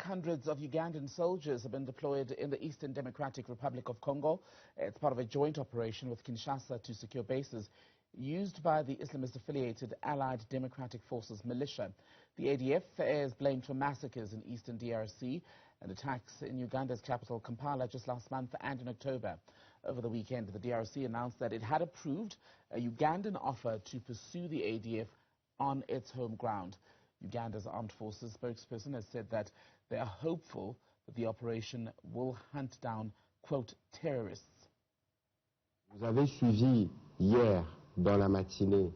hundreds of Ugandan soldiers have been deployed in the Eastern Democratic Republic of Congo. It's part of a joint operation with Kinshasa to secure bases used by the Islamist-affiliated Allied Democratic Forces militia. The ADF is blamed for massacres in eastern DRC and attacks in Uganda's capital, Kampala, just last month and in October. Over the weekend, the DRC announced that it had approved a Ugandan offer to pursue the ADF on its home ground. Uganda's armed forces spokesperson has said that they are hopeful that the operation will hunt down, quote, terrorists. Vous avez suivi hier, dans la matinée,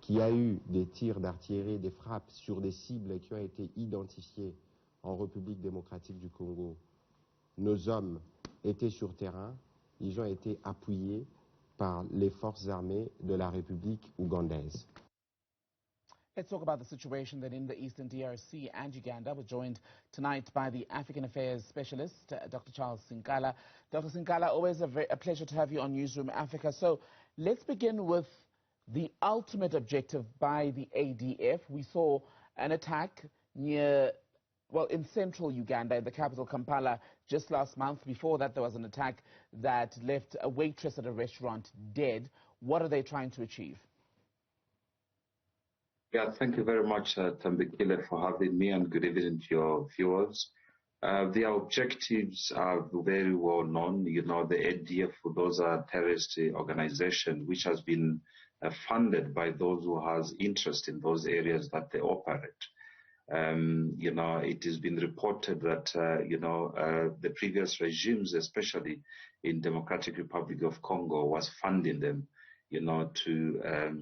qu'il y a eu des tirs d'artillerie, des frappes sur des cibles qui ont été identifiées en République démocratique du Congo. Nos hommes étaient sur terrain, ils ont été appuyés par les forces armées de la République ougandaise. Let's talk about the situation then in the eastern DRC and Uganda. We're joined tonight by the African Affairs Specialist, Dr. Charles Sinkala. Dr. Sinkala, always a pleasure to have you on Newzroom Afrika. So let's begin with the ultimate objective by the ADF. We saw an attack in central Uganda, in the capital Kampala, just last month. Before that, there was an attack that left a waitress at a restaurant dead. What are they trying to achieve? Yeah, thank you very much, Tambekile, for having me, and good evening to your viewers. The objectives are very well known. You know, the ADF, those are terrorist organizations which has been funded by those who has interest in those areas that they operate. You know, it has been reported that, the previous regimes, especially in Democratic Republic of Congo, was funding them, you know, to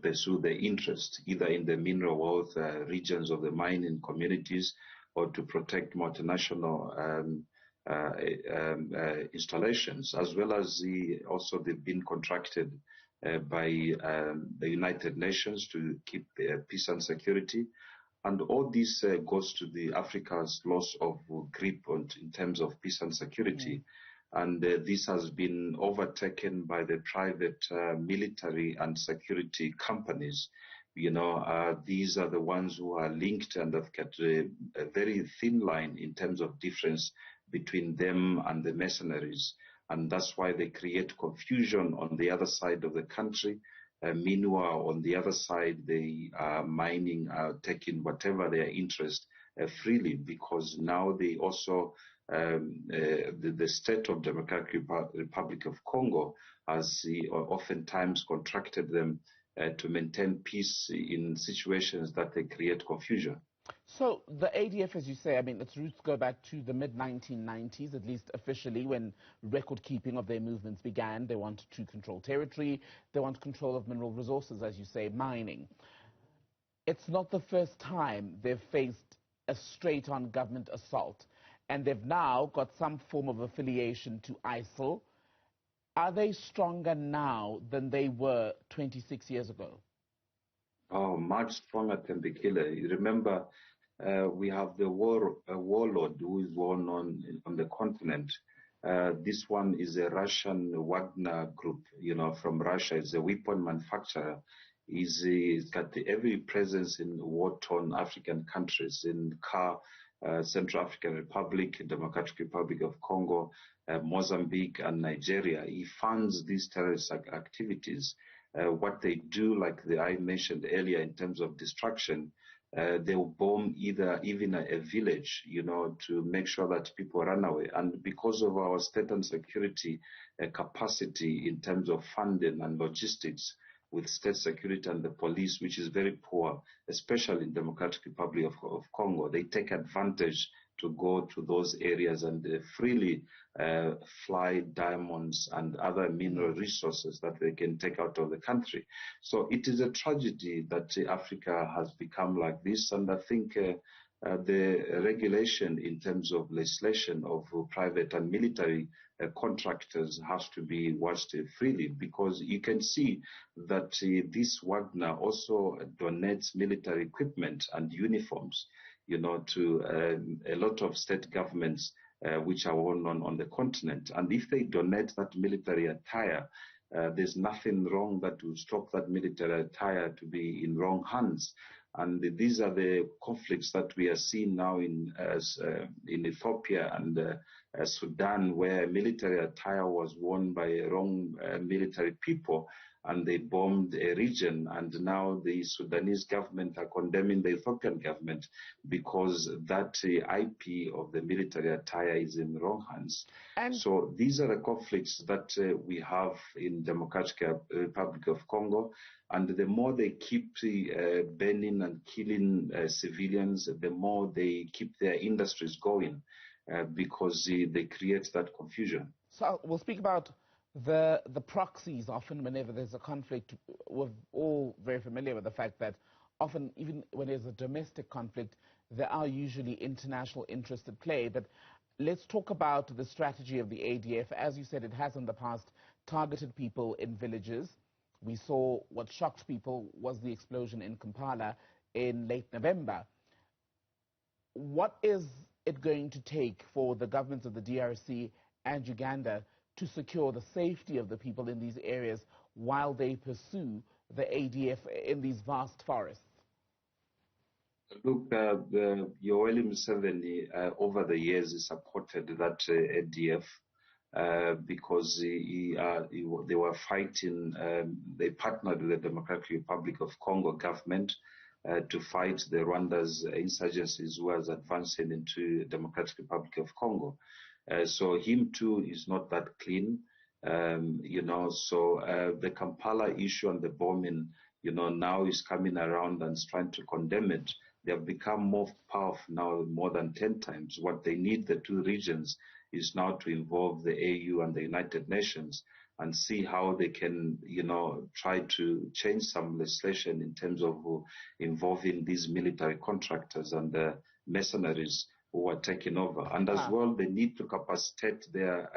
pursue their interest, either in the mineral wealth regions of the mining communities, or to protect multinational installations, as well as also they've been contracted by the United Nations to keep peace and security. And all this goes to the Africa's loss of grip in terms of peace and security. And this has been overtaken by the private military and security companies. You know, these are the ones who are linked and have kept a very thin line in terms of difference between them and the mercenaries. And that's why they create confusion on the other side of the country. Meanwhile, on the other side, they are mining, taking whatever their interest freely, because now they also the state of Democratic Republic of Congo has oftentimes contracted them to maintain peace in situations that they create confusion. So the ADF, as you say, I mean, its roots go back to the mid-1990s, at least officially, when record-keeping of their movements began. They want to control territory. They want control of mineral resources, as you say, mining. It's not the first time they've faced a straight-on government assault, and they've now got some form of affiliation to ISIL. Are they stronger now than they were 26 years ago? Oh, much stronger than Bekele. You remember, we have the warlord who is well known on the continent. This one is a Russian Wagner group, you know, from Russia. It's a weapon manufacturer. He's got every presence in war-torn African countries, in Central African Republic, Democratic Republic of Congo, Mozambique, and Nigeria. He funds these terrorist activities. What they do, like I mentioned earlier, in terms of destruction, they will bomb even a village, you know, to make sure that people run away. And because of our state and security capacity in terms of funding and logistics, with state security and the police, which is very poor, especially in Democratic Republic of Congo, they take advantage to go to those areas and freely fly diamonds and other mineral resources that they can take out of the country. So it is a tragedy that Africa has become like this, and I think the regulation in terms of legislation of private and military contractors has to be watched freely, because you can see that this Wagner also donates military equipment and uniforms, you know, to a lot of state governments which are well known on the continent. And if they donate that military attire, there's nothing wrong that will stop that military attire to be in wrong hands. And these are the conflicts that we are seeing now in Ethiopia and Sudan, where military attire was worn by wrong military people, and they bombed a region. And now the Sudanese government are condemning the Ethiopian government because that IP of the military attire is in wrong hands. And so these are the conflicts that we have in Democratic Republic of Congo. And the more they keep burning and killing civilians, the more they keep their industries going because they create that confusion. So we'll speak about the proxies. Often whenever there's a conflict, we're all very familiar with the fact that often, even when there's a domestic conflict, there are usually international interests at play. But let's talk about the strategy of the ADF. As you said, it has in the past targeted people in villages. We saw what shocked people was the explosion in Kampala in late November. What is it going to take for the governments of the DRC and Uganda to secure the safety of the people in these areas while they pursue the ADF in these vast forests? Look, Yoweri Museveni over the years supported that ADF because they were fighting, they partnered with the Democratic Republic of Congo government to fight the Rwanda's insurgencies who was advancing into the Democratic Republic of Congo. So him too is not that clean, so the Kampala issue and the bombing, now is coming around and is trying to condemn it. They have become more powerful now, more than 10 times. What they need, the two regions, is now to involve the AU and the United Nations and see how they can, try to change some legislation in terms of involving these military contractors and the mercenaries who are taking over. And as well, they need to capacitate their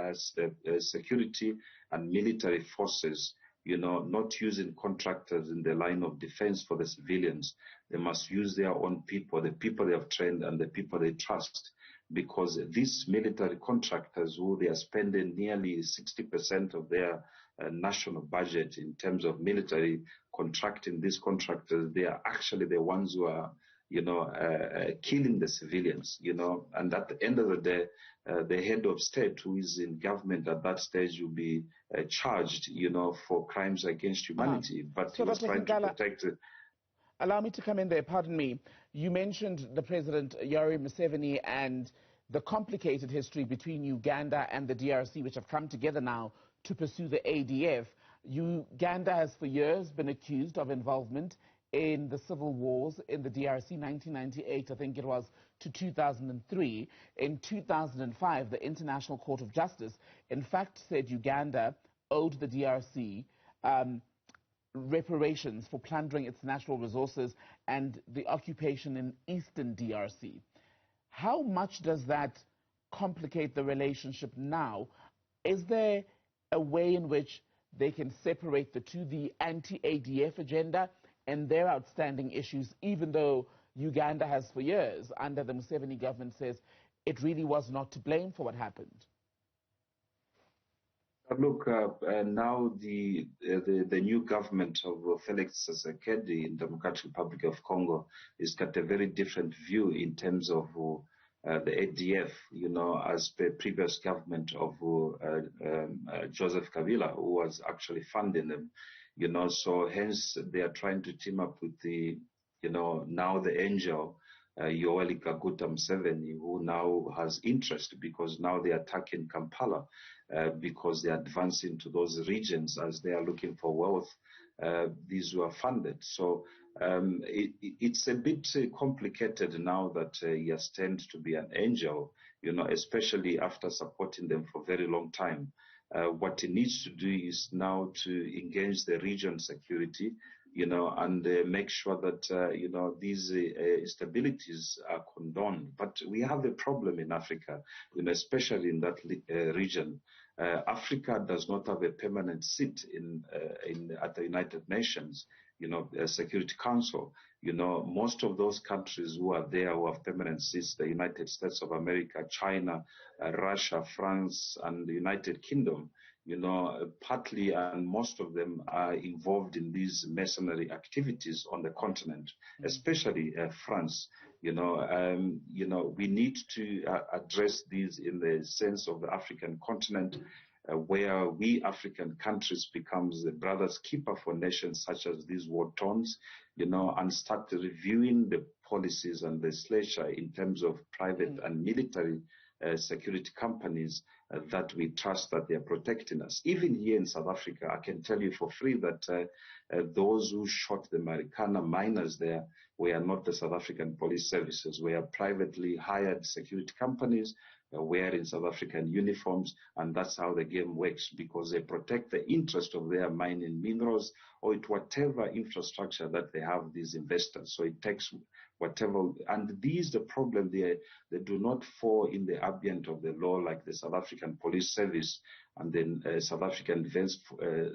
security and military forces, not using contractors in the line of defense for the civilians. They must use their own people, the people they have trained and the people they trust. Because these military contractors, who they are spending nearly 60% of their national budget in terms of military contracting these contractors, they are actually the ones who are, killing the civilians, and at the end of the day, the head of state who is in government at that stage will be charged, for crimes against humanity. But so he was trying to protect it. Allow me to come in there, pardon me. You mentioned the President Yoweri Museveni and the complicated history between Uganda and the DRC, which have come together now to pursue the ADF. Uganda has for years been accused of involvement in the civil wars in the DRC, 1998, I think it was, to 2003. In 2005, the International Court of Justice, in fact, said Uganda owed the DRC reparations for plundering its natural resources and the occupation in eastern DRC. How much does that complicate the relationship now? Is there a way in which they can separate the two, the anti-ADF agenda and their outstanding issues, even though Uganda has for years, under the Museveni government, says it really was not to blame for what happened? Look, now the new government of Felix Tshisekedi in the Democratic Republic of Congo has got a very different view in terms of the ADF, as the previous government of Joseph Kabila, who was actually funding them, so hence they are trying to team up with the, now the angel, Yoweri Kaguta Museveni, who now has interest because now they are attacking Kampala because they are advancing to those regions as they are looking for wealth. These were funded. So it's a bit complicated now that he has turned to be an angel, especially after supporting them for a very long time. What he needs to do is now to engage the region security, and make sure that, these instabilities are condoned. But we have a problem in Africa, especially in that region. Africa does not have a permanent seat at the United Nations, Security Council. Most of those countries who are there who have permanent seats, the United States of America, China, Russia, France, and the United Kingdom, partly and most of them are involved in these mercenary activities on the continent, especially France. We need to address these in the sense of the African continent, where we African countries becomes the brother's keeper for nations such as these war torns, and start reviewing the policies and the slasher in terms of private and military security companies that we trust that they are protecting us. Even here in South Africa, I can tell you for free that those who shot the Marikana miners there were not the South African police services, were privately hired security companies wearing South African uniforms, and that's how the game works, because they protect the interest of their mining minerals or whatever infrastructure that they have, these investors. So it takes whatever, and these the problem, they do not fall in the ambient of the law like the South African Police Service and then South African Defence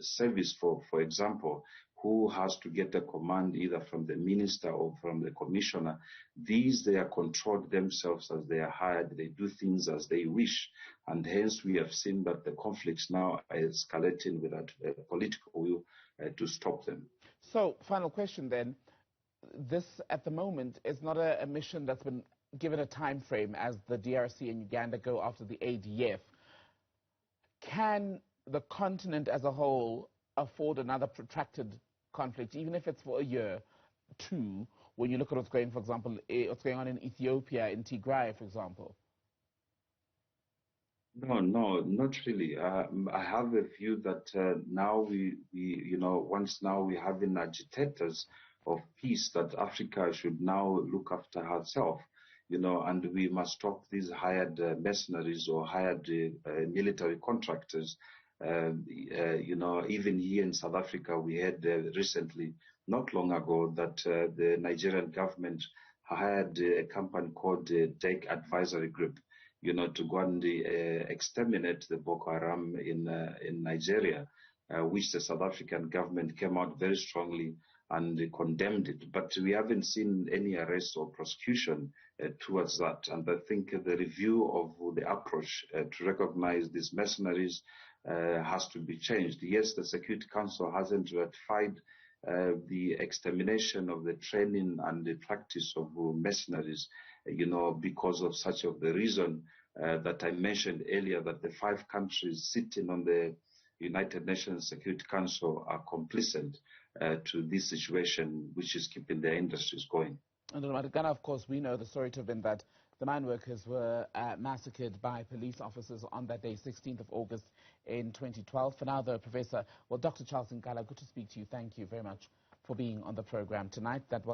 Service, for example, who has to get a command either from the minister or from the commissioner. These, they are controlled themselves as they are hired. They do things as they wish. And hence we have seen that the conflicts now are escalating without political will to stop them. So, final question then. This, at the moment, is not a mission that's been given a time frame as the DRC and Uganda go after the ADF. Can the continent as a whole afford another protracted conflict, even if it's for a year, two, when you look at what's going, for example, what's going on in Ethiopia, in Tigray, for example? No, not really. I have a view that now once now we're having agitators of peace, that Africa should now look after herself, and we must stop these hired mercenaries or hired military contractors. Even here in South Africa, we had recently, not long ago, that the Nigerian government hired a company called DEC Advisory Group, to go and exterminate the Boko Haram in Nigeria, which the South African government came out very strongly and condemned it. But we haven't seen any arrest or prosecution towards that. And I think the review of the approach to recognize these mercenaries has to be changed. Yes, the Security Council hasn't ratified the extermination of the training and the practice of mercenaries, because of such of the reason that I mentioned earlier, that the 5 countries sitting on the United Nations Security Council are complicit to this situation, which is keeping their industries going. And in Uganda, of course, we know the story to have been that the mine workers were massacred by police officers on that day, 16th of August in 2012. For now, though, Dr. Charles Nkala, good to speak to you. Thank you very much for being on the program tonight. That was